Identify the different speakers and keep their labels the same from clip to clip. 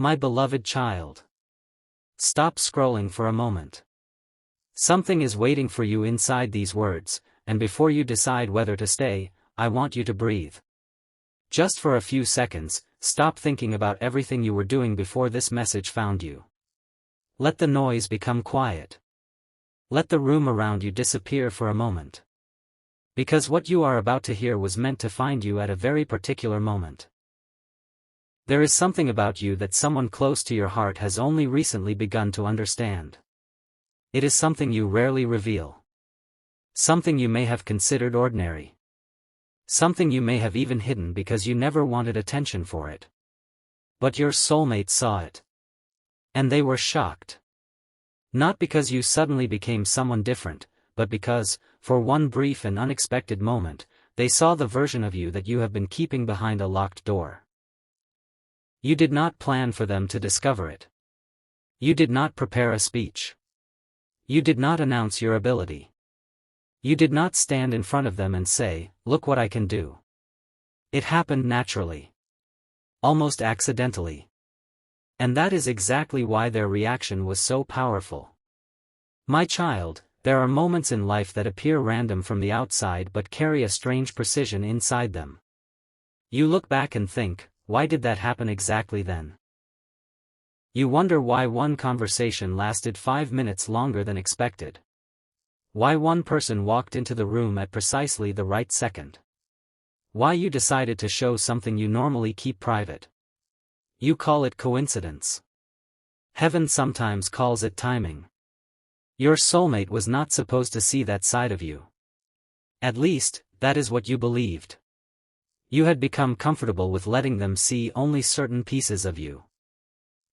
Speaker 1: My beloved child. Stop scrolling for a moment. Something is waiting for you inside these words, and before you decide whether to stay, I want you to breathe. Just for a few seconds, stop thinking about everything you were doing before this message found you. Let the noise become quiet. Let the room around you disappear for a moment. Because what you are about to hear was meant to find you at a very particular moment. There is something about you that someone close to your heart has only recently begun to understand. It is something you rarely reveal. Something you may have considered ordinary. Something you may have even hidden because you never wanted attention for it. But your soulmate saw it. And they were shocked. Not because you suddenly became someone different, but because, for one brief and unexpected moment, they saw the version of you that you have been keeping behind a locked door. You did not plan for them to discover it. You did not prepare a speech. You did not announce your ability. You did not stand in front of them and say, "Look what I can do." It happened naturally. Almost accidentally. And that is exactly why their reaction was so powerful. My child, there are moments in life that appear random from the outside but carry a strange precision inside them. You look back and think, why did that happen exactly then? You wonder why one conversation lasted 5 minutes longer than expected. Why one person walked into the room at precisely the right second. Why you decided to show something you normally keep private. You call it coincidence. Heaven sometimes calls it timing. Your soulmate was not supposed to see that side of you. At least, that is what you believed. You had become comfortable with letting them see only certain pieces of you.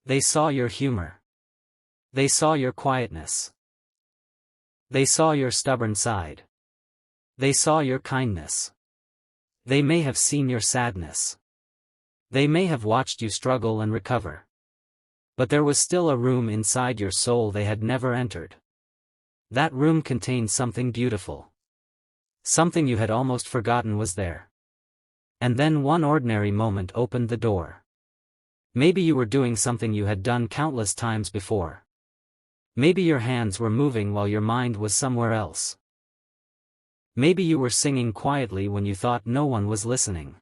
Speaker 1: They saw your humor. They saw your quietness. They saw your stubborn side. They saw your kindness. They may have seen your sadness. They may have watched you struggle and recover. But there was still a room inside your soul they had never entered. That room contained something beautiful. Something you had almost forgotten was there. And then one ordinary moment opened the door. Maybe you were doing something you had done countless times before. Maybe your hands were moving while your mind was somewhere else. Maybe you were singing quietly when you thought no one was listening.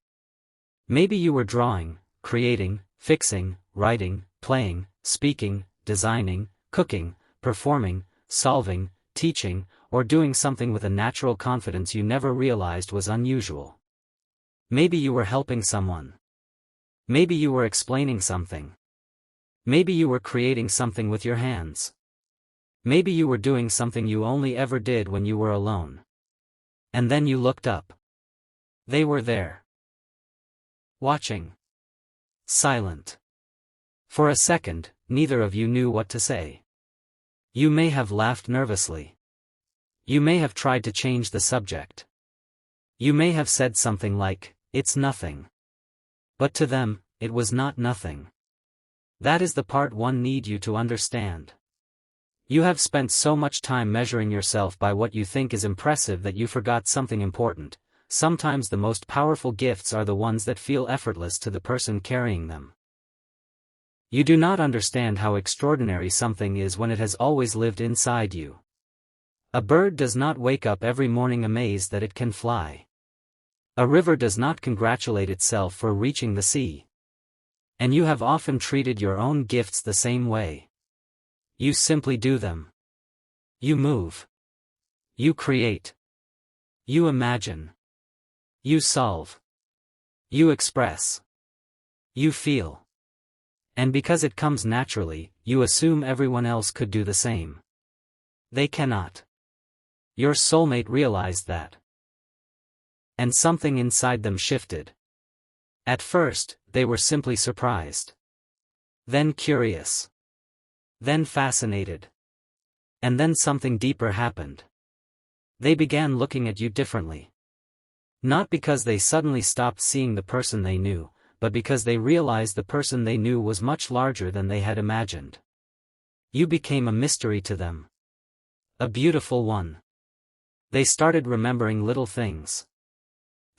Speaker 1: Maybe you were drawing, creating, fixing, writing, playing, speaking, designing, cooking, performing, solving, teaching, or doing something with a natural confidence you never realized was unusual. Maybe you were helping someone. Maybe you were explaining something. Maybe you were creating something with your hands. Maybe you were doing something you only ever did when you were alone. And then you looked up. They were there. Watching. Silent. For a second, neither of you knew what to say. You may have laughed nervously. You may have tried to change the subject. You may have said something like, "It's nothing." But to them, it was not nothing. That is the part one need you to understand. You have spent so much time measuring yourself by what you think is impressive that you forgot something important. Sometimes the most powerful gifts are the ones that feel effortless to the person carrying them. You do not understand how extraordinary something is when it has always lived inside you. A bird does not wake up every morning amazed that it can fly. A river does not congratulate itself for reaching the sea. And you have often treated your own gifts the same way. You simply do them. You move. You create. You imagine. You solve. You express. You feel. And because it comes naturally, you assume everyone else could do the same. They cannot. Your soulmate realized that. And something inside them shifted. At first, they were simply surprised. Then curious. Then fascinated. And then something deeper happened. They began looking at you differently. Not because they suddenly stopped seeing the person they knew, but because they realized the person they knew was much larger than they had imagined. You became a mystery to them. A beautiful one. They started remembering little things.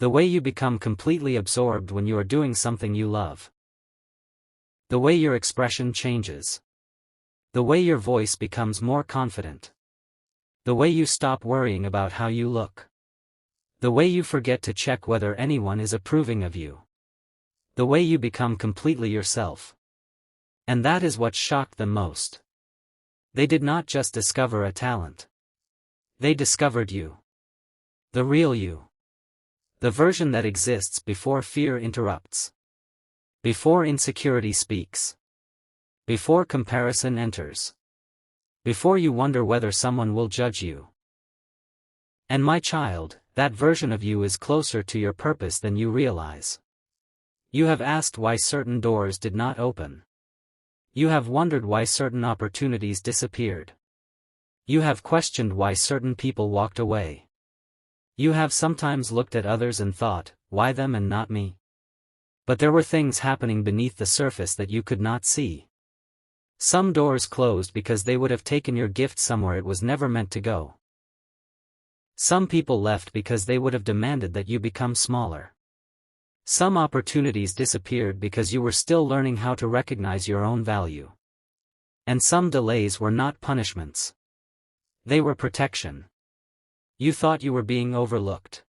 Speaker 1: The way you become completely absorbed when you are doing something you love. The way your expression changes. The way your voice becomes more confident. The way you stop worrying about how you look. The way you forget to check whether anyone is approving of you. The way you become completely yourself. And that is what shocked them most. They did not just discover a talent. They discovered you. The real you. The version that exists before fear interrupts. Before insecurity speaks. Before comparison enters. Before you wonder whether someone will judge you. And my child, that version of you is closer to your purpose than you realize. You have asked why certain doors did not open. You have wondered why certain opportunities disappeared. You have questioned why certain people walked away. You have sometimes looked at others and thought, why them and not me? But there were things happening beneath the surface that you could not see. Some doors closed because they would have taken your gift somewhere it was never meant to go. Some people left because they would have demanded that you become smaller. Some opportunities disappeared because you were still learning how to recognize your own value. And some delays were not punishments. They were protection. You thought you were being overlooked.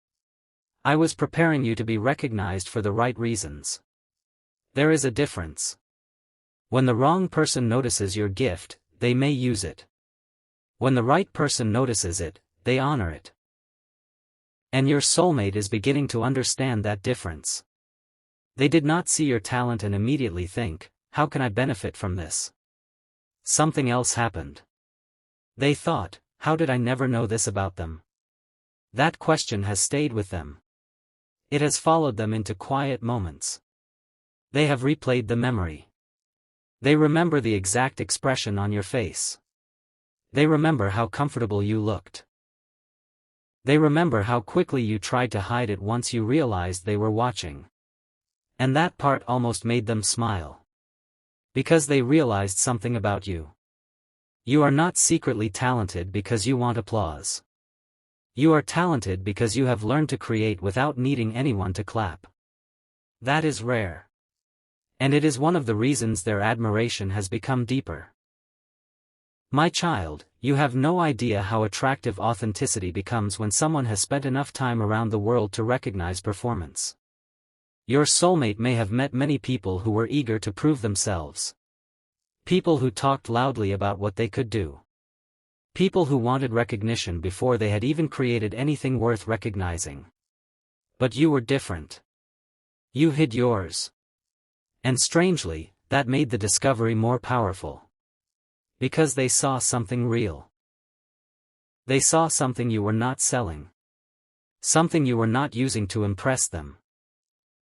Speaker 1: I was preparing you to be recognized for the right reasons. There is a difference. When the wrong person notices your gift, they may use it. When the right person notices it, they honor it. And your soulmate is beginning to understand that difference. They did not see your talent and immediately think, how can I benefit from this? Something else happened. They thought, how did I never know this about them? That question has stayed with them. It has followed them into quiet moments. They have replayed the memory. They remember the exact expression on your face. They remember how comfortable you looked. They remember how quickly you tried to hide it once you realized they were watching. And that part almost made them smile. Because they realized something about you. You are not secretly talented because you want applause. You are talented because you have learned to create without needing anyone to clap. That is rare. And it is one of the reasons their admiration has become deeper. My child, you have no idea how attractive authenticity becomes when someone has spent enough time around the world to recognize performance. Your soulmate may have met many people who were eager to prove themselves. People who talked loudly about what they could do. People who wanted recognition before they had even created anything worth recognizing. But you were different. You hid yours. And strangely, that made the discovery more powerful. Because they saw something real. They saw something you were not selling. Something you were not using to impress them.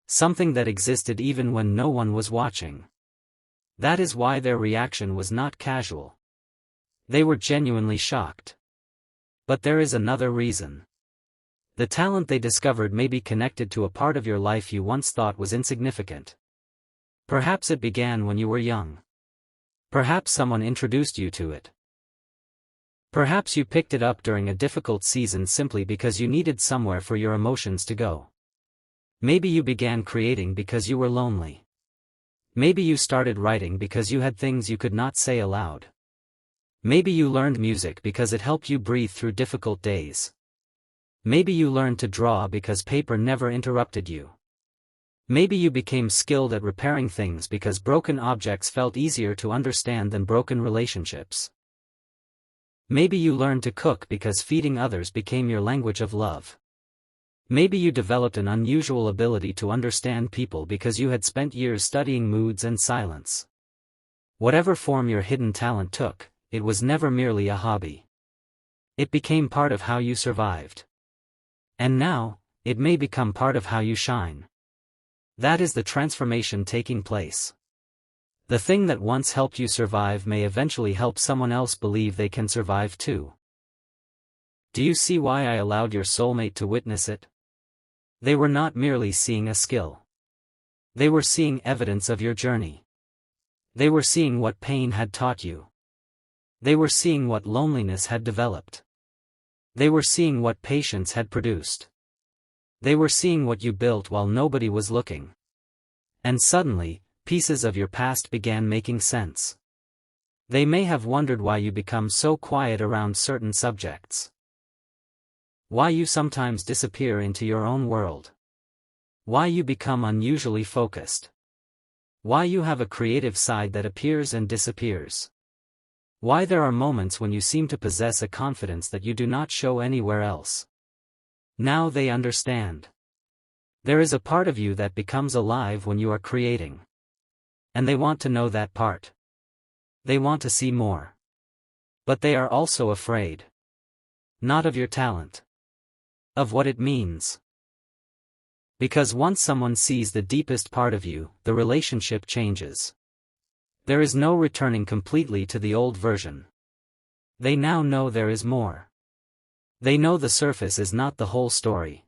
Speaker 1: Something that existed even when no one was watching. That is why their reaction was not casual. They were genuinely shocked. But there is another reason. The talent they discovered may be connected to a part of your life you once thought was insignificant. Perhaps it began when you were young. Perhaps someone introduced you to it. Perhaps you picked it up during a difficult season simply because you needed somewhere for your emotions to go. Maybe you began creating because you were lonely. Maybe you started writing because you had things you could not say aloud. Maybe you learned music because it helped you breathe through difficult days. Maybe you learned to draw because paper never interrupted you. Maybe you became skilled at repairing things because broken objects felt easier to understand than broken relationships. Maybe you learned to cook because feeding others became your language of love. Maybe you developed an unusual ability to understand people because you had spent years studying moods and silence. Whatever form your hidden talent took, it was never merely a hobby. It became part of how you survived. And now, it may become part of how you shine. That is the transformation taking place. The thing that once helped you survive may eventually help someone else believe they can survive too. Do you see why I allowed your soulmate to witness it? They were not merely seeing a skill. They were seeing evidence of your journey. They were seeing what pain had taught you. They were seeing what loneliness had developed. They were seeing what patience had produced. They were seeing what you built while nobody was looking. And suddenly, Pieces of your past began making sense. They may have wondered why you become so quiet around certain subjects. Why you sometimes disappear into your own world. Why you become unusually focused. Why you have a creative side that appears and disappears. Why there are moments when you seem to possess a confidence that you do not show anywhere else. Now they understand. There is a part of you that becomes alive when you are creating. And they want to know that part. They want to see more. But they are also afraid. Not of your talent. Of what it means. Because once someone sees the deepest part of you, the relationship changes. There is no returning completely to the old version. They now know there is more. They know the surface is not the whole story.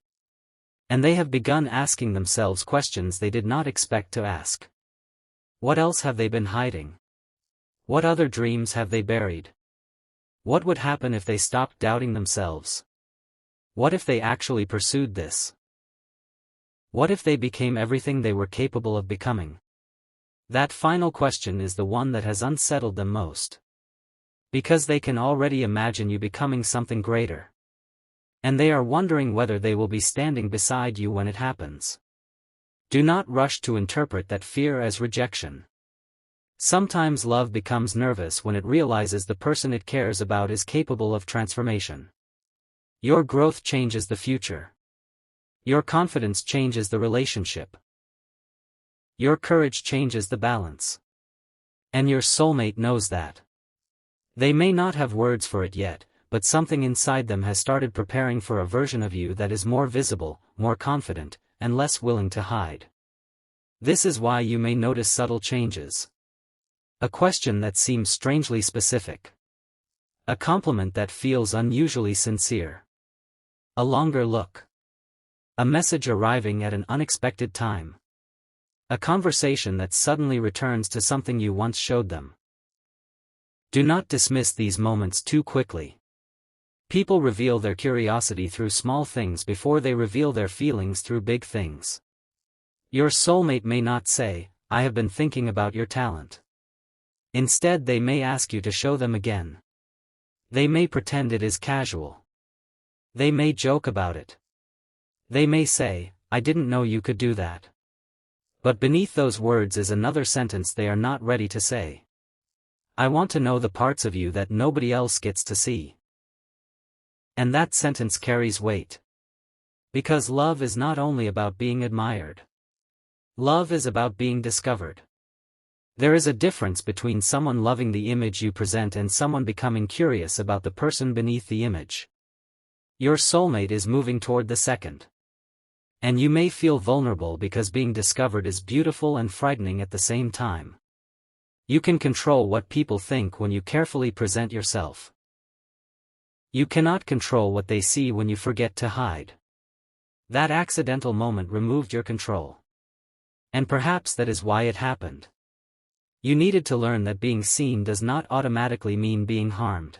Speaker 1: And they have begun asking themselves questions they did not expect to ask. What else have they been hiding? What other dreams have they buried? What would happen if they stopped doubting themselves? What if they actually pursued this? What if they became everything they were capable of becoming? That final question is the one that has unsettled them most. Because they can already imagine you becoming something greater. And they are wondering whether they will be standing beside you when it happens. Do not rush to interpret that fear as rejection. Sometimes love becomes nervous when it realizes the person it cares about is capable of transformation. Your growth changes the future. Your confidence changes the relationship. Your courage changes the balance. And your soulmate knows that. They may not have words for it yet, but something inside them has started preparing for a version of you that is more visible, more confident, and less willing to hide. This is why you may notice subtle changes. A question that seems strangely specific. A compliment that feels unusually sincere. A longer look. A message arriving at an unexpected time. A conversation that suddenly returns to something you once showed them. Do not dismiss these moments too quickly. People reveal their curiosity through small things before they reveal their feelings through big things. Your soulmate may not say, "I have been thinking about your talent." Instead, they may ask you to show them again. They may pretend it is casual. They may joke about it. They may say, "I didn't know you could do that." But beneath those words is another sentence they are not ready to say. "I want to know the parts of you that nobody else gets to see." And that sentence carries weight. Because love is not only about being admired. Love is about being discovered. There is a difference between someone loving the image you present and someone becoming curious about the person beneath the image. Your soulmate is moving toward the second. And you may feel vulnerable because being discovered is beautiful and frightening at the same time. You can control what people think when you carefully present yourself. You cannot control what they see when you forget to hide. That accidental moment removed your control. And perhaps that is why it happened. You needed to learn that being seen does not automatically mean being harmed.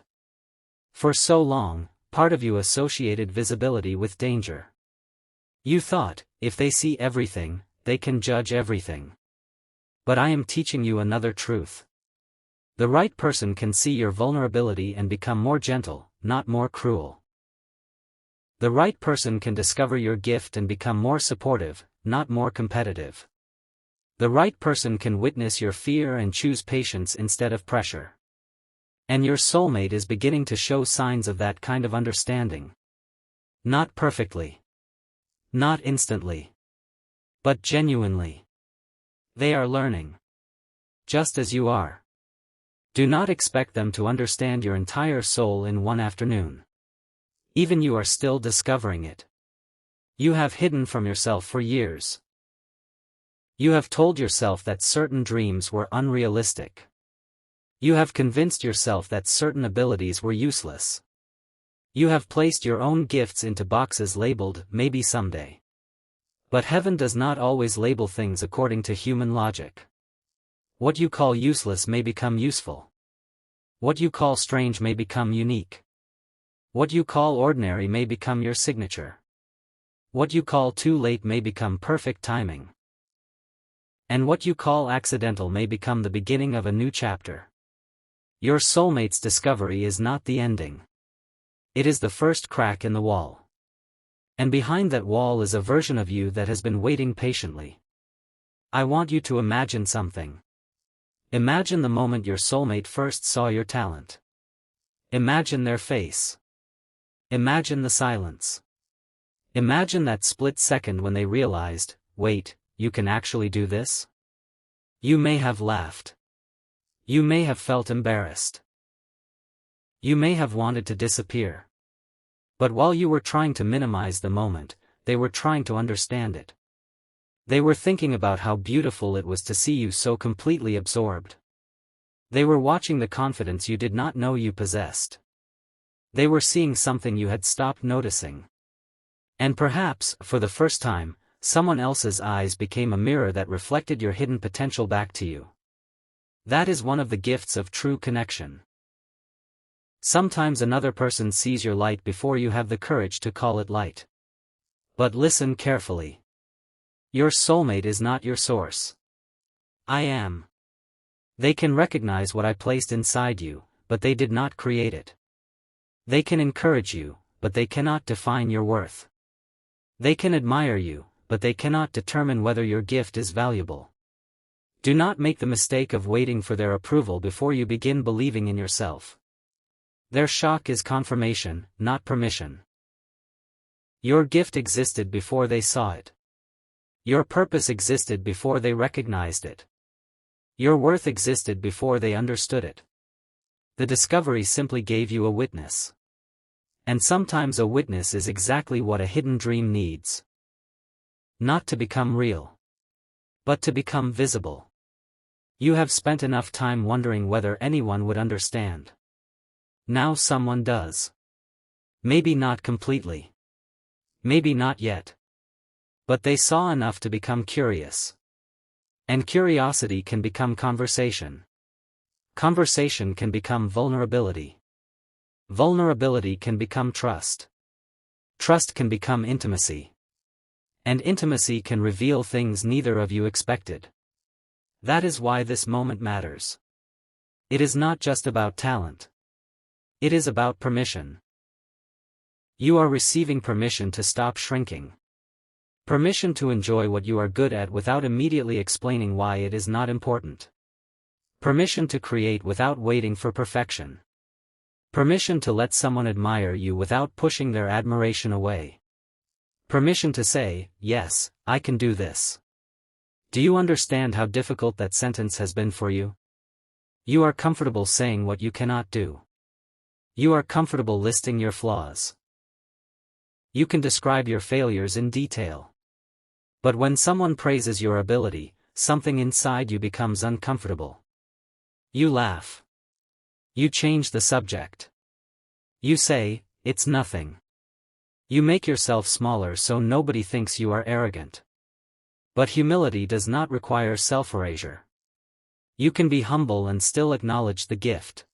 Speaker 1: For so long, part of you associated visibility with danger. You thought, if they see everything, they can judge everything. But I am teaching you another truth. The right person can see your vulnerability and become more gentle, not more cruel. The right person can discover your gift and become more supportive, not more competitive. The right person can witness your fear and choose patience instead of pressure. And your soulmate is beginning to show signs of that kind of understanding. Not perfectly. Not instantly. But genuinely. They are learning. Just as you are. Do not expect them to understand your entire soul in one afternoon. Even you are still discovering it. You have hidden from yourself for years. You have told yourself that certain dreams were unrealistic. You have convinced yourself that certain abilities were useless. You have placed your own gifts into boxes labeled, "maybe someday." But heaven does not always label things according to human logic. What you call useless may become useful. What you call strange may become unique. What you call ordinary may become your signature. What you call too late may become perfect timing. And what you call accidental may become the beginning of a new chapter. Your soulmate's discovery is not the ending. It is the first crack in the wall. And behind that wall is a version of you that has been waiting patiently. I want you to imagine something. Imagine the moment your soulmate first saw your talent. Imagine their face. Imagine the silence. Imagine that split second when they realized, wait, you can actually do this? You may have laughed. You may have felt embarrassed. You may have wanted to disappear. But while you were trying to minimize the moment, they were trying to understand it. They were thinking about how beautiful it was to see you so completely absorbed. They were watching the confidence you did not know you possessed. They were seeing something you had stopped noticing. And perhaps, for the first time, someone else's eyes became a mirror that reflected your hidden potential back to you. That is one of the gifts of true connection. Sometimes another person sees your light before you have the courage to call it light. But listen carefully. Your soulmate is not your source. I am. They can recognize what I placed inside you, but they did not create it. They can encourage you, but they cannot define your worth. They can admire you, but they cannot determine whether your gift is valuable. Do not make the mistake of waiting for their approval before you begin believing in yourself. Their shock is confirmation, not permission. Your gift existed before they saw it. Your purpose existed before they recognized it. Your worth existed before they understood it. The discovery simply gave you a witness. And sometimes a witness is exactly what a hidden dream needs. Not to become real, but to become visible. You have spent enough time wondering whether anyone would understand. Now someone does. Maybe not completely. Maybe not yet. But they saw enough to become curious. And curiosity can become conversation. Conversation can become vulnerability. Vulnerability can become trust. Trust can become intimacy. And intimacy can reveal things neither of you expected. That is why this moment matters. It is not just about talent. It is about permission. You are receiving permission to stop shrinking. Permission to enjoy what you are good at without immediately explaining why it is not important. Permission to create without waiting for perfection. Permission to let someone admire you without pushing their admiration away. Permission to say, yes, I can do this. Do you understand how difficult that sentence has been for you? You are comfortable saying what you cannot do. You are comfortable listing your flaws. You can describe your failures in detail. But when someone praises your ability, something inside you becomes uncomfortable. You laugh. You change the subject. You say, it's nothing. You make yourself smaller so nobody thinks you are arrogant. But humility does not require self-erasure. You can be humble and still acknowledge the gift.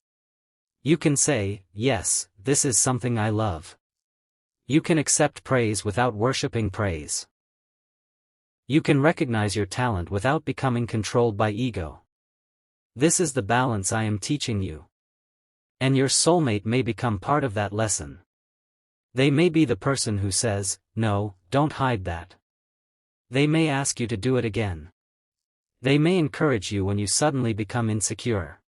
Speaker 1: You can say, yes, this is something I love. You can accept praise without worshipping praise. You can recognize your talent without becoming controlled by ego. This is the balance I am teaching you. And your soulmate may become part of that lesson. They may be the person who says, no, don't hide that. They may ask you to do it again. They may encourage you when you suddenly become insecure.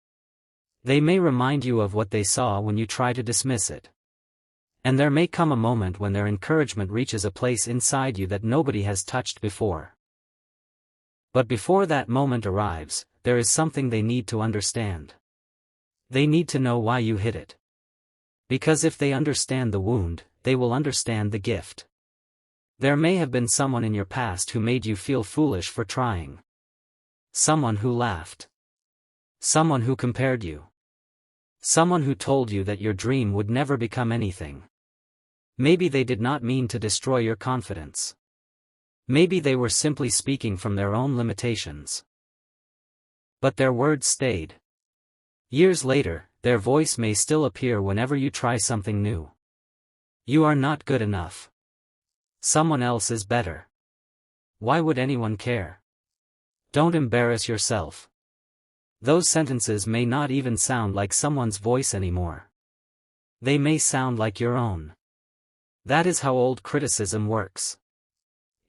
Speaker 1: They may remind you of what they saw when you try to dismiss it. And there may come a moment when their encouragement reaches a place inside you that nobody has touched before. But before that moment arrives, there is something they need to understand. They need to know why you hid it. Because if they understand the wound, they will understand the gift. There may have been someone in your past who made you feel foolish for trying. Someone who laughed. Someone who compared you. Someone who told you that your dream would never become anything. Maybe they did not mean to destroy your confidence. Maybe they were simply speaking from their own limitations. But their words stayed. Years later, their voice may still appear whenever you try something new. You are not good enough. Someone else is better. Why would anyone care? Don't embarrass yourself. Those sentences may not even sound like someone's voice anymore. They may sound like your own. That is how old criticism works.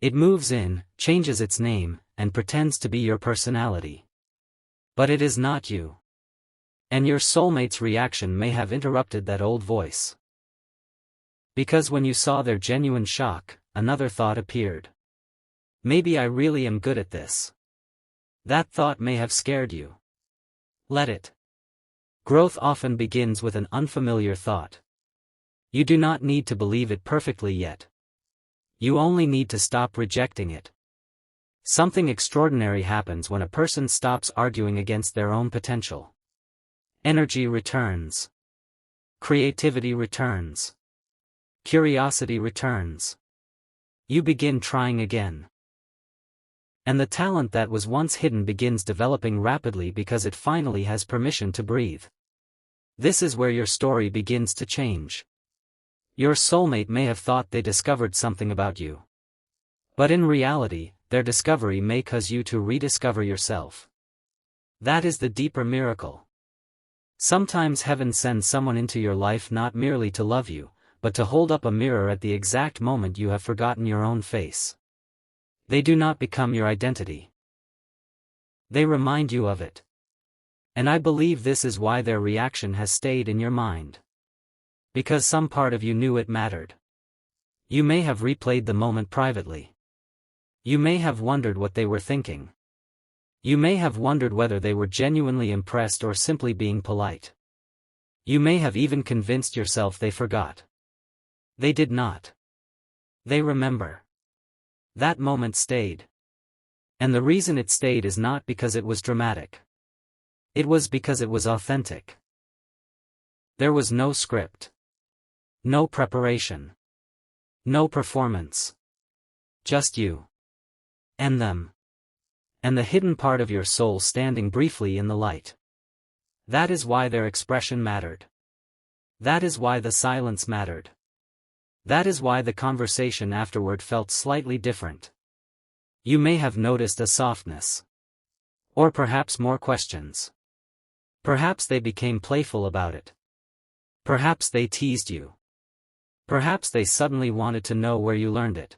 Speaker 1: It moves in, changes its name, and pretends to be your personality. But it is not you. And your soulmate's reaction may have interrupted that old voice. Because when you saw their genuine shock, another thought appeared. Maybe I really am good at this. That thought may have scared you. Let it. Growth often begins with an unfamiliar thought. You do not need to believe it perfectly yet. You only need to stop rejecting it. Something extraordinary happens when a person stops arguing against their own potential. Energy returns. Creativity returns. Curiosity returns. You begin trying again. And the talent that was once hidden begins developing rapidly because it finally has permission to breathe. This is where your story begins to change. Your soulmate may have thought they discovered something about you. But in reality, their discovery may cause you to rediscover yourself. That is the deeper miracle. Sometimes heaven sends someone into your life not merely to love you, but to hold up a mirror at the exact moment you have forgotten your own face. They do not become your identity. They remind you of it. And I believe this is why their reaction has stayed in your mind. Because some part of you knew it mattered. You may have replayed the moment privately. You may have wondered what they were thinking. You may have wondered whether they were genuinely impressed or simply being polite. You may have even convinced yourself they forgot. They did not. They remember. That moment stayed. And the reason it stayed is not because it was dramatic. It was because it was authentic. There was no script. No preparation. No performance. Just you. And them. And the hidden part of your soul standing briefly in the light. That is why their expression mattered. That is why the silence mattered. That is why the conversation afterward felt slightly different. You may have noticed a softness. Or perhaps more questions. Perhaps they became playful about it. Perhaps they teased you. Perhaps they suddenly wanted to know where you learned it.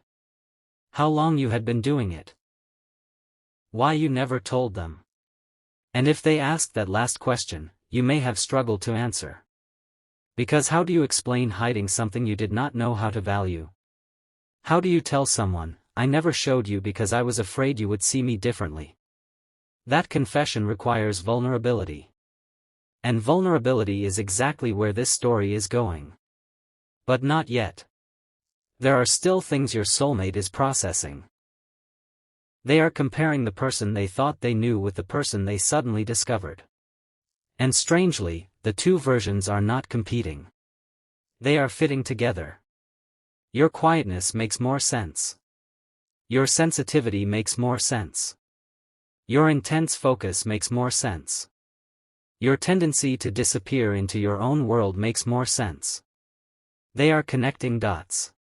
Speaker 1: How long you had been doing it. Why you never told them. And if they asked that last question, you may have struggled to answer. Because how do you explain hiding something you did not know how to value? How do you tell someone, I never showed you because I was afraid you would see me differently? That confession requires vulnerability. And vulnerability is exactly where this story is going. But not yet. There are still things your soulmate is processing. They are comparing the person they thought they knew with the person they suddenly discovered. And strangely, the two versions are not competing. They are fitting together. Your quietness makes more sense. Your sensitivity makes more sense. Your intense focus makes more sense. Your tendency to disappear into your own world makes more sense. They are connecting dots.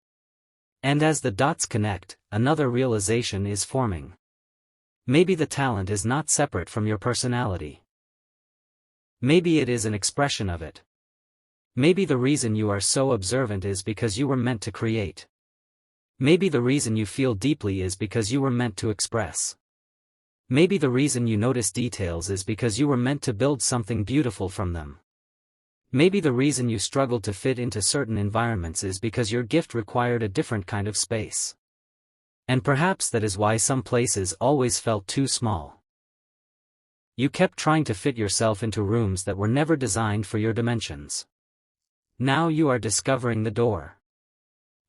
Speaker 1: And as the dots connect, another realization is forming. Maybe the talent is not separate from your personality. Maybe it is an expression of it. Maybe the reason you are so observant is because you were meant to create. Maybe the reason you feel deeply is because you were meant to express. Maybe the reason you notice details is because you were meant to build something beautiful from them. Maybe the reason you struggle to fit into certain environments is because your gift required a different kind of space. And perhaps that is why some places always felt too small. You kept trying to fit yourself into rooms that were never designed for your dimensions. Now you are discovering the door.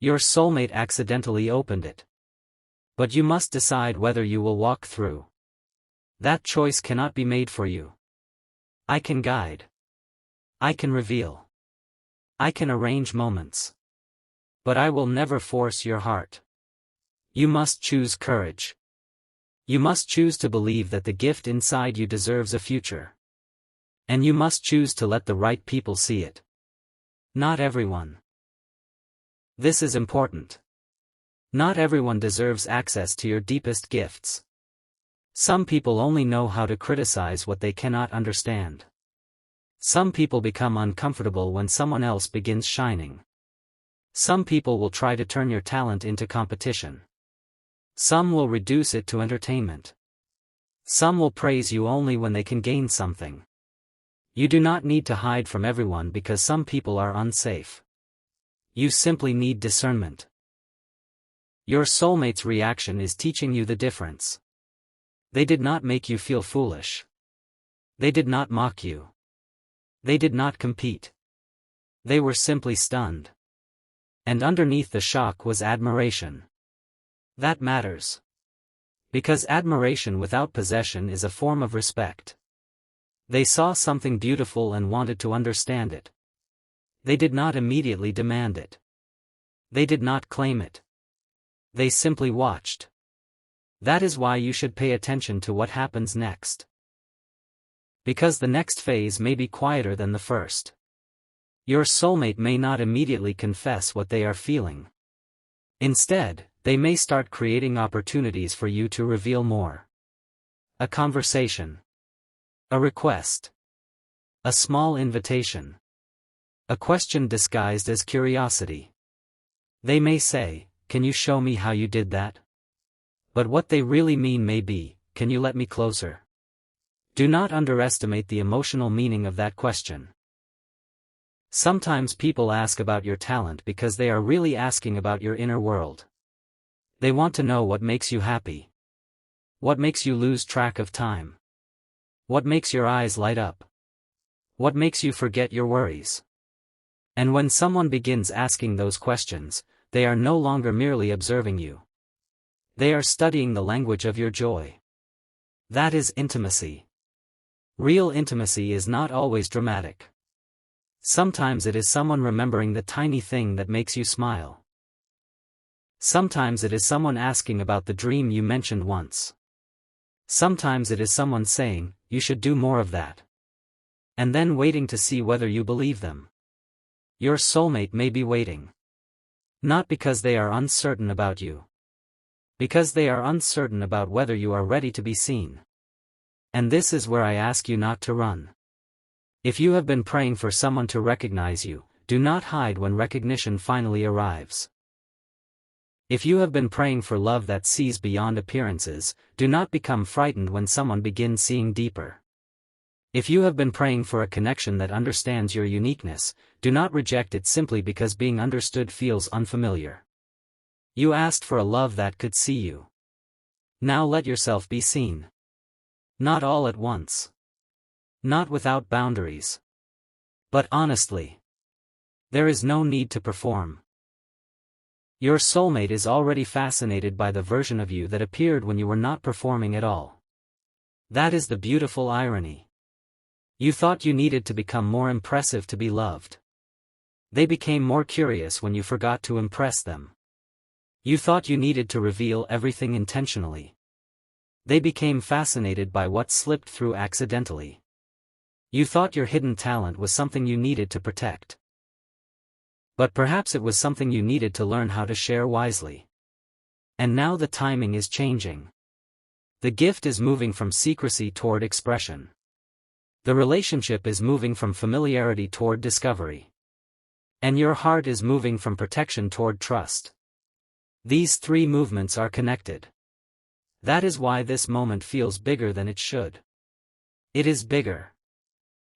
Speaker 1: Your soulmate accidentally opened it. But you must decide whether you will walk through. That choice cannot be made for you. I can guide. I can reveal. I can arrange moments. But I will never force your heart. You must choose courage. You must choose to believe that the gift inside you deserves a future. And you must choose to let the right people see it. Not everyone. This is important. Not everyone deserves access to your deepest gifts. Some people only know how to criticize what they cannot understand. Some people become uncomfortable when someone else begins shining. Some people will try to turn your talent into competition. Some will reduce it to entertainment. Some will praise you only when they can gain something. You do not need to hide from everyone because some people are unsafe. You simply need discernment. Your soulmate's reaction is teaching you the difference. They did not make you feel foolish. They did not mock you. They did not compete. They were simply stunned. And underneath the shock was admiration. That matters. Because admiration without possession is a form of respect. They saw something beautiful and wanted to understand it. They did not immediately demand it. They did not claim it. They simply watched. That is why you should pay attention to what happens next. Because the next phase may be quieter than the first. Your soulmate may not immediately confess what they are feeling. Instead, they may start creating opportunities for you to reveal more. A conversation. A request. A small invitation. A question disguised as curiosity. They may say, "Can you show me how you did that?" But what they really mean may be, "Can you let me closer?" Do not underestimate the emotional meaning of that question. Sometimes people ask about your talent because they are really asking about your inner world. They want to know what makes you happy. What makes you lose track of time? What makes your eyes light up? What makes you forget your worries? And when someone begins asking those questions, they are no longer merely observing you. They are studying the language of your joy. That is intimacy. Real intimacy is not always dramatic. Sometimes it is someone remembering the tiny thing that makes you smile. Sometimes it is someone asking about the dream you mentioned once. Sometimes it is someone saying, "You should do more of that." And then waiting to see whether you believe them. Your soulmate may be waiting. Not because they are uncertain about you. Because they are uncertain about whether you are ready to be seen. And this is where I ask you not to run. If you have been praying for someone to recognize you, do not hide when recognition finally arrives. If you have been praying for love that sees beyond appearances, do not become frightened when someone begins seeing deeper. If you have been praying for a connection that understands your uniqueness, do not reject it simply because being understood feels unfamiliar. You asked for a love that could see you. Now let yourself be seen. Not all at once. Not without boundaries. But honestly. There is no need to perform. Your soulmate is already fascinated by the version of you that appeared when you were not performing at all. That is the beautiful irony. You thought you needed to become more impressive to be loved. They became more curious when you forgot to impress them. You thought you needed to reveal everything intentionally. They became fascinated by what slipped through accidentally. You thought your hidden talent was something you needed to protect. But perhaps it was something you needed to learn how to share wisely. And now the timing is changing. The gift is moving from secrecy toward expression. The relationship is moving from familiarity toward discovery. And your heart is moving from protection toward trust. These three movements are connected. That is why this moment feels bigger than it should. It is bigger.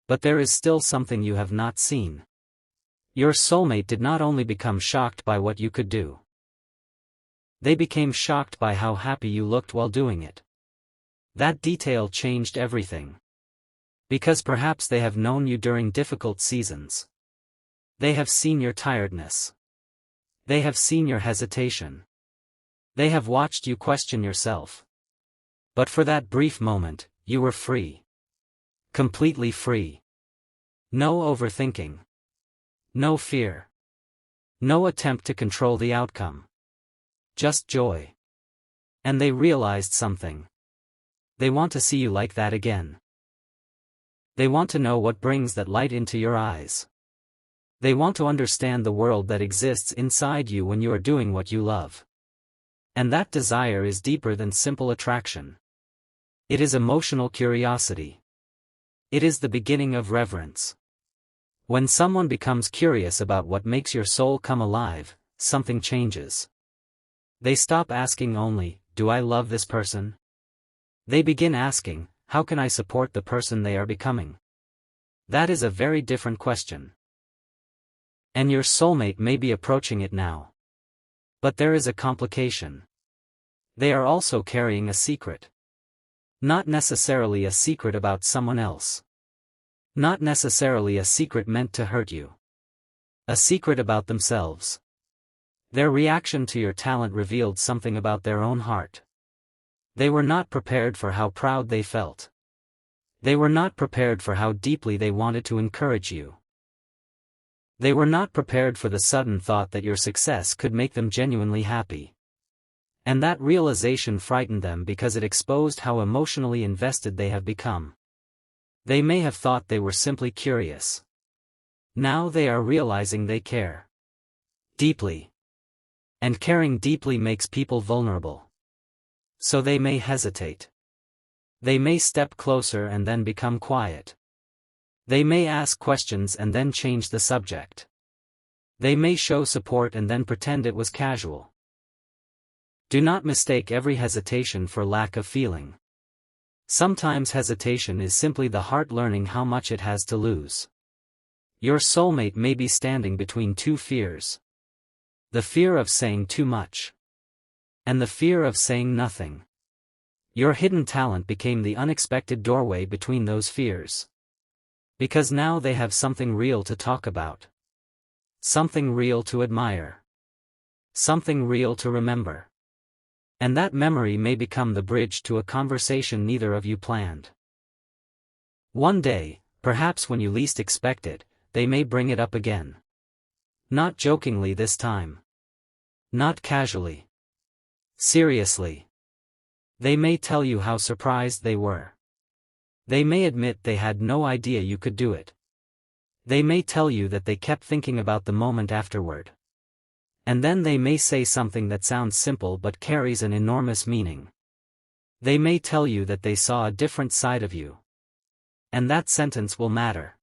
Speaker 1: But there is still something you have not seen. Your soulmate did not only become shocked by what you could do. They became shocked by how happy you looked while doing it. That detail changed everything. Because perhaps they have known you during difficult seasons. They have seen your tiredness. They have seen your hesitation. They have watched you question yourself. But for that brief moment, you were free. Completely free. No overthinking. No fear. No attempt to control the outcome. Just joy. And they realized something. They want to see you like that again. They want to know what brings that light into your eyes. They want to understand the world that exists inside you when you are doing what you love. And that desire is deeper than simple attraction. It is emotional curiosity. It is the beginning of reverence. When someone becomes curious about what makes your soul come alive, something changes. They stop asking only, "Do I love this person?" They begin asking, "How can I support the person they are becoming?" That is a very different question. And your soulmate may be approaching it now. But there is a complication. They are also carrying a secret. Not necessarily a secret about someone else. Not necessarily a secret meant to hurt you. A secret about themselves. Their reaction to your talent revealed something about their own heart. They were not prepared for how proud they felt. They were not prepared for how deeply they wanted to encourage you. They were not prepared for the sudden thought that your success could make them genuinely happy. And that realization frightened them because it exposed how emotionally invested they have become. They may have thought they were simply curious. Now they are realizing they care. Deeply. And caring deeply makes people vulnerable. So they may hesitate. They may step closer and then become quiet. They may ask questions and then change the subject. They may show support and then pretend it was casual. Do not mistake every hesitation for lack of feeling. Sometimes hesitation is simply the heart learning how much it has to lose. Your soulmate may be standing between two fears. The fear of saying too much. And the fear of saying nothing. Your hidden talent became the unexpected doorway between those fears. Because now they have something real to talk about. Something real to admire. Something real to remember. And that memory may become the bridge to a conversation neither of you planned. One day, perhaps when you least expect it, they may bring it up again. Not jokingly this time. Not casually. Seriously. They may tell you how surprised they were. They may admit they had no idea you could do it. They may tell you that they kept thinking about the moment afterward. And then they may say something that sounds simple but carries an enormous meaning. They may tell you that they saw a different side of you. And that sentence will matter.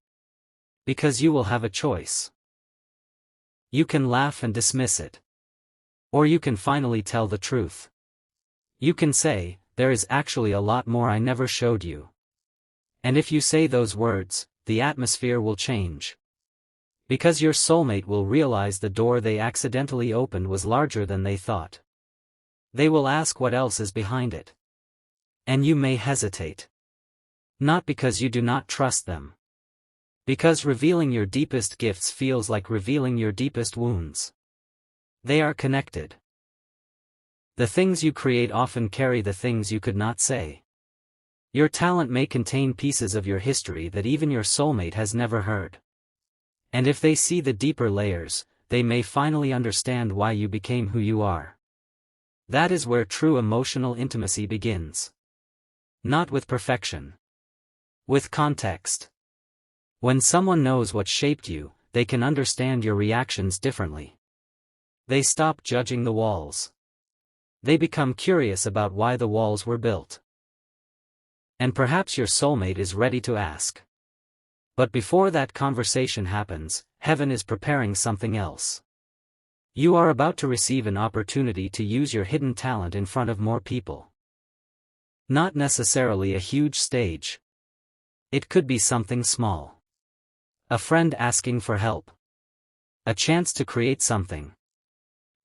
Speaker 1: Because you will have a choice. You can laugh and dismiss it. Or you can finally tell the truth. You can say, "There is actually a lot more I never showed you." And if you say those words, the atmosphere will change. Because your soulmate will realize the door they accidentally opened was larger than they thought. They will ask what else is behind it. And you may hesitate. Not because you do not trust them. Because revealing your deepest gifts feels like revealing your deepest wounds. They are connected. The things you create often carry the things you could not say. Your talent may contain pieces of your history that even your soulmate has never heard. And if they see the deeper layers, they may finally understand why you became who you are. That is where true emotional intimacy begins. Not with perfection. With context. When someone knows what shaped you, they can understand your reactions differently. They stop judging the walls. They become curious about why the walls were built. And perhaps your soulmate is ready to ask. But before that conversation happens, heaven is preparing something else. You are about to receive an opportunity to use your hidden talent in front of more people. Not necessarily a huge stage. It could be something small. A friend asking for help. A chance to create something.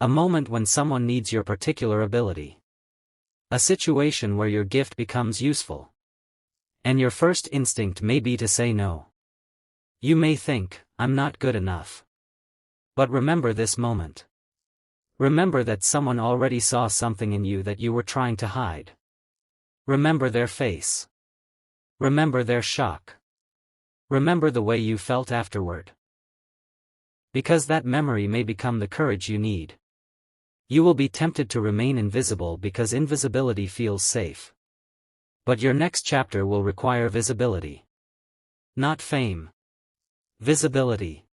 Speaker 1: A moment when someone needs your particular ability. A situation where your gift becomes useful. And your first instinct may be to say no. You may think, "I'm not good enough." But remember this moment. Remember that someone already saw something in you that you were trying to hide. Remember their face. Remember their shock. Remember the way you felt afterward. Because that memory may become the courage you need. You will be tempted to remain invisible because invisibility feels safe. But your next chapter will require visibility. Not fame. Visibility.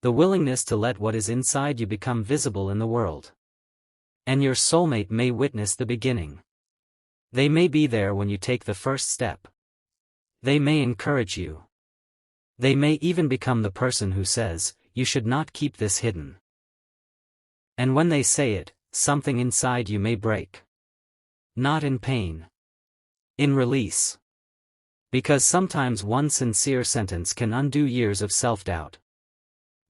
Speaker 1: The willingness to let what is inside you become visible in the world. And your soulmate may witness the beginning. They may be there when you take the first step. They may encourage you. They may even become the person who says, "You should not keep this hidden." And when they say it, something inside you may break. Not in pain. In release. Because sometimes one sincere sentence can undo years of self-doubt.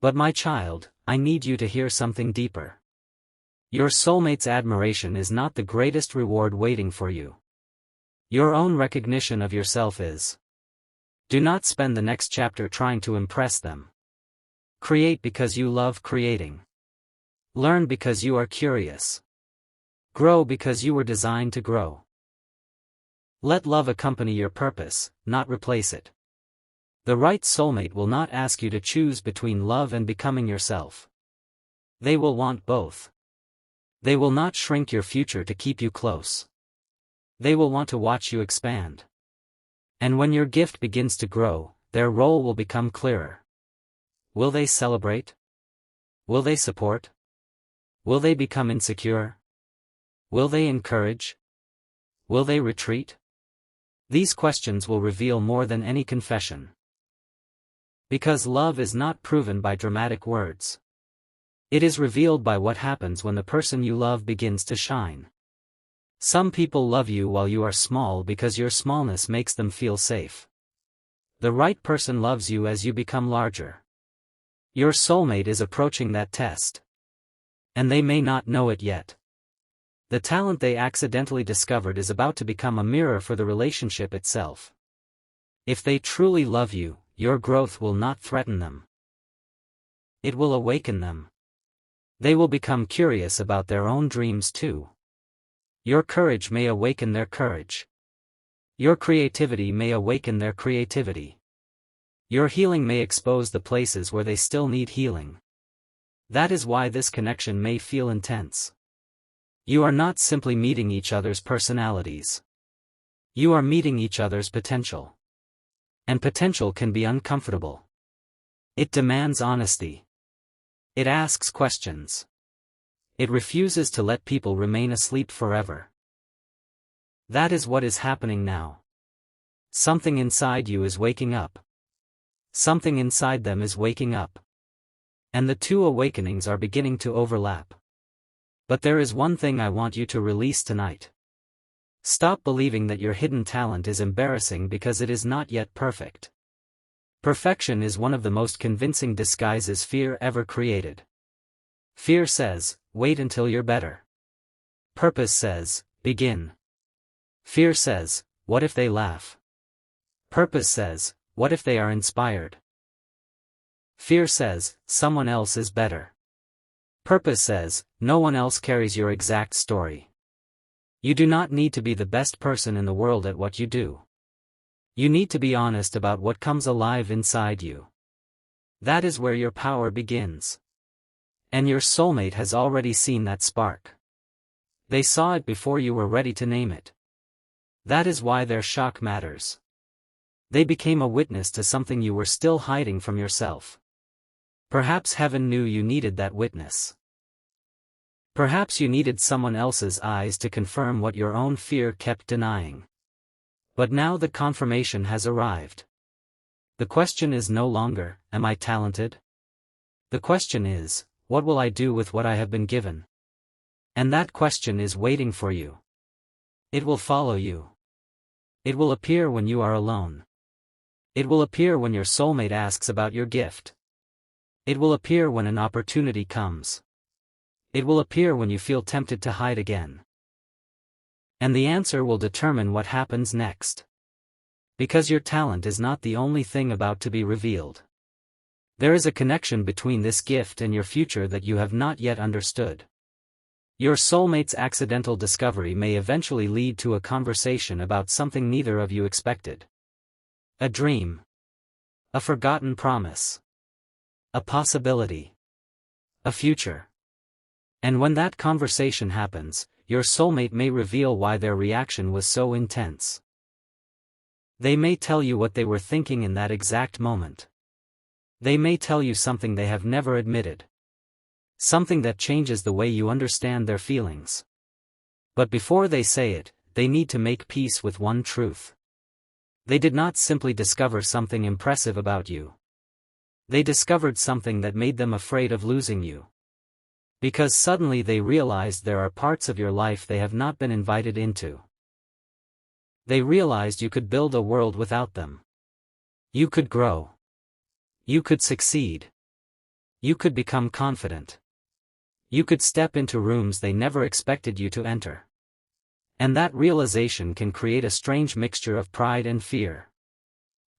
Speaker 1: But my child, I need you to hear something deeper. Your soulmate's admiration is not the greatest reward waiting for you. Your own recognition of yourself is. Do not spend the next chapter trying to impress them. Create because you love creating. Learn because you are curious. Grow because you were designed to grow. Let love accompany your purpose, not replace it. The right soulmate will not ask you to choose between love and becoming yourself. They will want both. They will not shrink your future to keep you close. They will want to watch you expand. And when your gift begins to grow, their role will become clearer. Will they celebrate? Will they support? Will they become insecure? Will they encourage? Will they retreat? These questions will reveal more than any confession. Because love is not proven by dramatic words. It is revealed by what happens when the person you love begins to shine. Some people love you while you are small because your smallness makes them feel safe. The right person loves you as you become larger. Your soulmate is approaching that test. And they may not know it yet. The talent they accidentally discovered is about to become a mirror for the relationship itself. If they truly love you, your growth will not threaten them. It will awaken them. They will become curious about their own dreams too. Your courage may awaken their courage. Your creativity may awaken their creativity. Your healing may expose the places where they still need healing. That is why this connection may feel intense. You are not simply meeting each other's personalities. You are meeting each other's potential. And potential can be uncomfortable. It demands honesty. It asks questions. It refuses to let people remain asleep forever. That is what is happening now. Something inside you is waking up. Something inside them is waking up. And the two awakenings are beginning to overlap. But there is one thing I want you to release tonight. Stop believing that your hidden talent is embarrassing because it is not yet perfect. Perfection is one of the most convincing disguises fear ever created. Fear says, wait until you're better. Purpose says, begin. Fear says, what if they laugh? Purpose says, what if they are inspired? Fear says, someone else is better. Purpose says, no one else carries your exact story. You do not need to be the best person in the world at what you do. You need to be honest about what comes alive inside you. That is where your power begins. And your soulmate has already seen that spark. They saw it before you were ready to name it. That is why their shock matters. They became a witness to something you were still hiding from yourself. Perhaps heaven knew you needed that witness. Perhaps you needed someone else's eyes to confirm what your own fear kept denying. But now the confirmation has arrived. The question is no longer, am I talented? The question is, what will I do with what I have been given? And that question is waiting for you. It will follow you. It will appear when you are alone. It will appear when your soulmate asks about your gift. It will appear when an opportunity comes. It will appear when you feel tempted to hide again. And the answer will determine what happens next. Because your talent is not the only thing about to be revealed. There is a connection between this gift and your future that you have not yet understood. Your soulmate's accidental discovery may eventually lead to a conversation about something neither of you expected. A dream. A forgotten promise. A possibility. A future. And when that conversation happens, your soulmate may reveal why their reaction was so intense. They may tell you what they were thinking in that exact moment. They may tell you something they have never admitted. Something that changes the way you understand their feelings. But before they say it, they need to make peace with one truth. They did not simply discover something impressive about you. They discovered something that made them afraid of losing you. Because suddenly they realized there are parts of your life they have not been invited into. They realized you could build a world without them. You could grow. You could succeed. You could become confident. You could step into rooms they never expected you to enter. And that realization can create a strange mixture of pride and fear.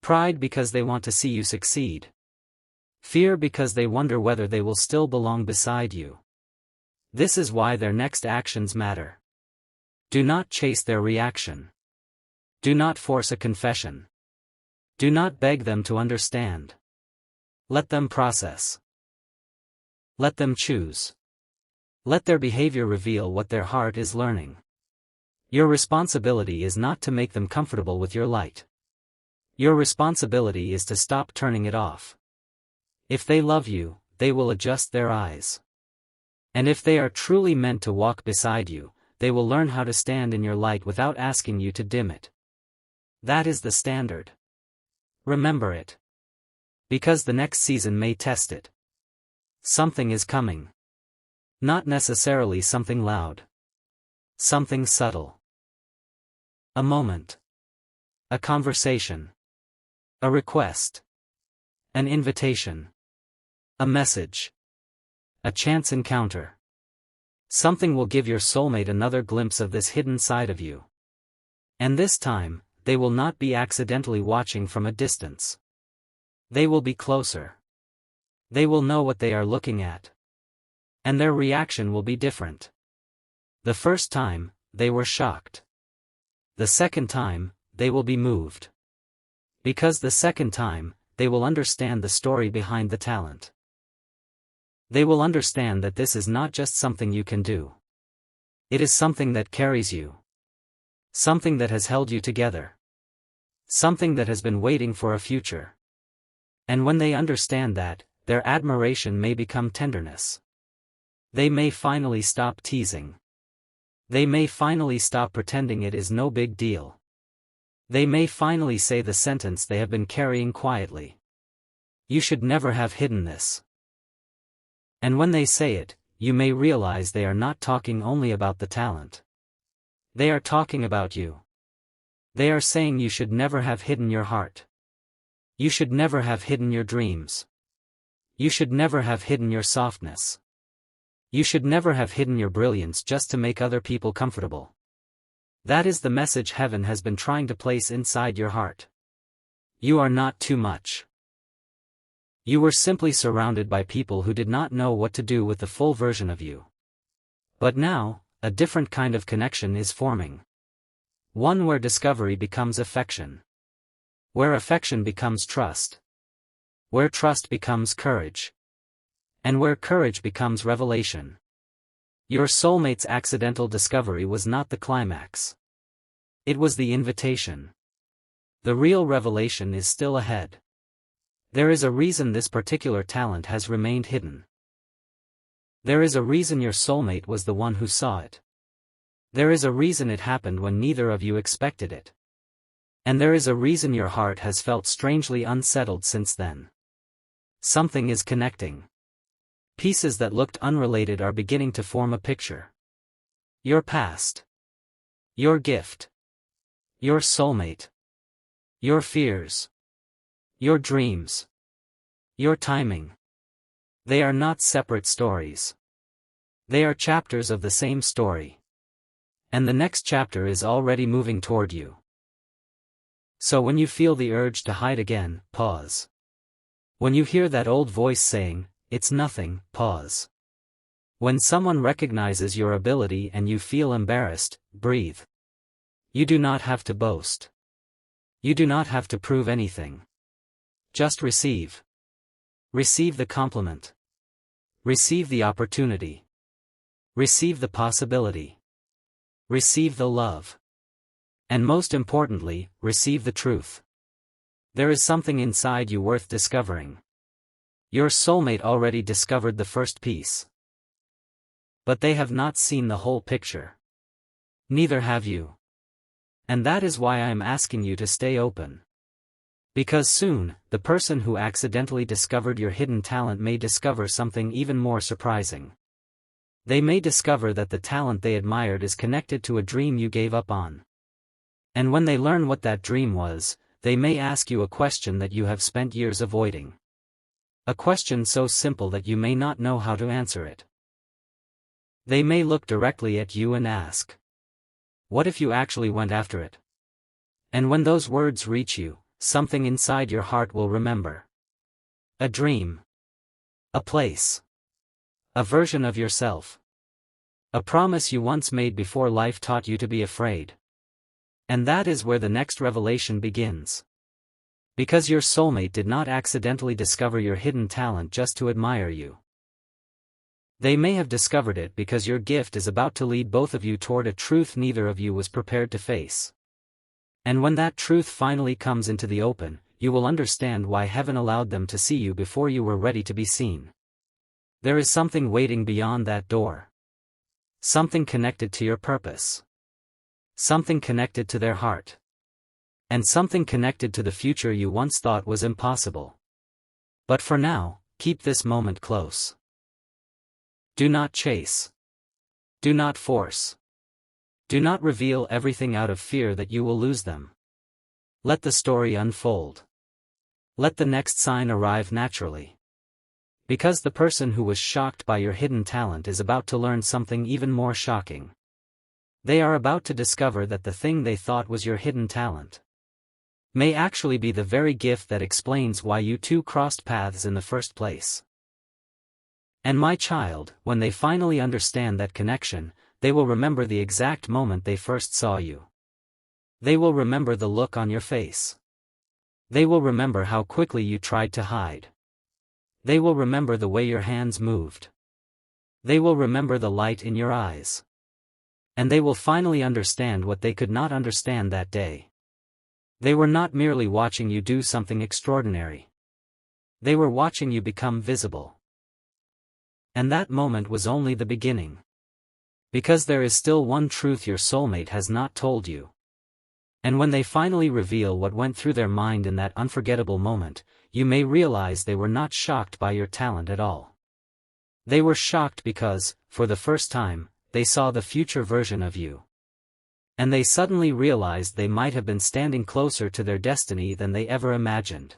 Speaker 1: Pride because they want to see you succeed. Fear because they wonder whether they will still belong beside you. This is why their next actions matter. Do not chase their reaction. Do not force a confession. Do not beg them to understand. Let them process. Let them choose. Let their behavior reveal what their heart is learning. Your responsibility is not to make them comfortable with your light. Your responsibility is to stop turning it off. If they love you, they will adjust their eyes. And if they are truly meant to walk beside you, they will learn how to stand in your light without asking you to dim it. That is the standard. Remember it. Because the next season may test it. Something is coming. Not necessarily something loud. Something subtle. A moment. A conversation. A request. An invitation. A message. A chance encounter. Something will give your soulmate another glimpse of this hidden side of you. And this time, they will not be accidentally watching from a distance. They will be closer. They will know what they are looking at. And their reaction will be different. The first time, they were shocked. The second time, they will be moved. Because the second time, they will understand the story behind the talent. They will understand that this is not just something you can do. It is something that carries you. Something that has held you together. Something that has been waiting for a future. And when they understand that, their admiration may become tenderness. They may finally stop teasing. They may finally stop pretending it is no big deal. They may finally say the sentence they have been carrying quietly. You should never have hidden this. And when they say it, you may realize they are not talking only about the talent. They are talking about you. They are saying you should never have hidden your heart. You should never have hidden your dreams. You should never have hidden your softness. You should never have hidden your brilliance just to make other people comfortable. That is the message heaven has been trying to place inside your heart. You are not too much. You were simply surrounded by people who did not know what to do with the full version of you. But now, a different kind of connection is forming. One where discovery becomes affection. Where affection becomes trust. Where trust becomes courage. And where courage becomes revelation. Your soulmate's accidental discovery was not the climax. It was the invitation. The real revelation is still ahead. There is a reason this particular talent has remained hidden. There is a reason your soulmate was the one who saw it. There is a reason it happened when neither of you expected it. And there is a reason your heart has felt strangely unsettled since then. Something is connecting. Pieces that looked unrelated are beginning to form a picture. Your past. Your gift. Your soulmate. Your fears. Your dreams. Your timing. They are not separate stories. They are chapters of the same story. And the next chapter is already moving toward you. So when you feel the urge to hide again, pause. When you hear that old voice saying, "It's nothing," pause. When someone recognizes your ability and you feel embarrassed, breathe. You do not have to boast. You do not have to prove anything. Just receive. Receive the compliment. Receive the opportunity. Receive the possibility. Receive the love. And most importantly, receive the truth. There is something inside you worth discovering. Your soulmate already discovered the first piece. But they have not seen the whole picture. Neither have you. And that is why I am asking you to stay open. Because soon, the person who accidentally discovered your hidden talent may discover something even more surprising. They may discover that the talent they admired is connected to a dream you gave up on. And when they learn what that dream was, they may ask you a question that you have spent years avoiding. A question so simple that you may not know how to answer it. They may look directly at you and ask, "What if you actually went after it?" And when those words reach you, something inside your heart will remember. A dream. A place. A version of yourself. A promise you once made before life taught you to be afraid. And that is where the next revelation begins. Because your soulmate did not accidentally discover your hidden talent just to admire you. They may have discovered it because your gift is about to lead both of you toward a truth neither of you was prepared to face. And when that truth finally comes into the open, you will understand why heaven allowed them to see you before you were ready to be seen. There is something waiting beyond that door. Something connected to your purpose. Something connected to their heart. And something connected to the future you once thought was impossible. But for now, keep this moment close. Do not chase. Do not force. Do not reveal everything out of fear that you will lose them. Let the story unfold. Let the next sign arrive naturally. Because the person who was shocked by your hidden talent is about to learn something even more shocking. They are about to discover that the thing they thought was your hidden talent may actually be the very gift that explains why you two crossed paths in the first place. And my child, when they finally understand that connection, they will remember the exact moment they first saw you. They will remember the look on your face. They will remember how quickly you tried to hide. They will remember the way your hands moved. They will remember the light in your eyes. And they will finally understand what they could not understand that day. They were not merely watching you do something extraordinary. They were watching you become visible. And that moment was only the beginning. Because there is still one truth your soulmate has not told you. And when they finally reveal what went through their mind in that unforgettable moment, you may realize they were not shocked by your talent at all. They were shocked because, for the first time, they saw the future version of you. And they suddenly realized they might have been standing closer to their destiny than they ever imagined.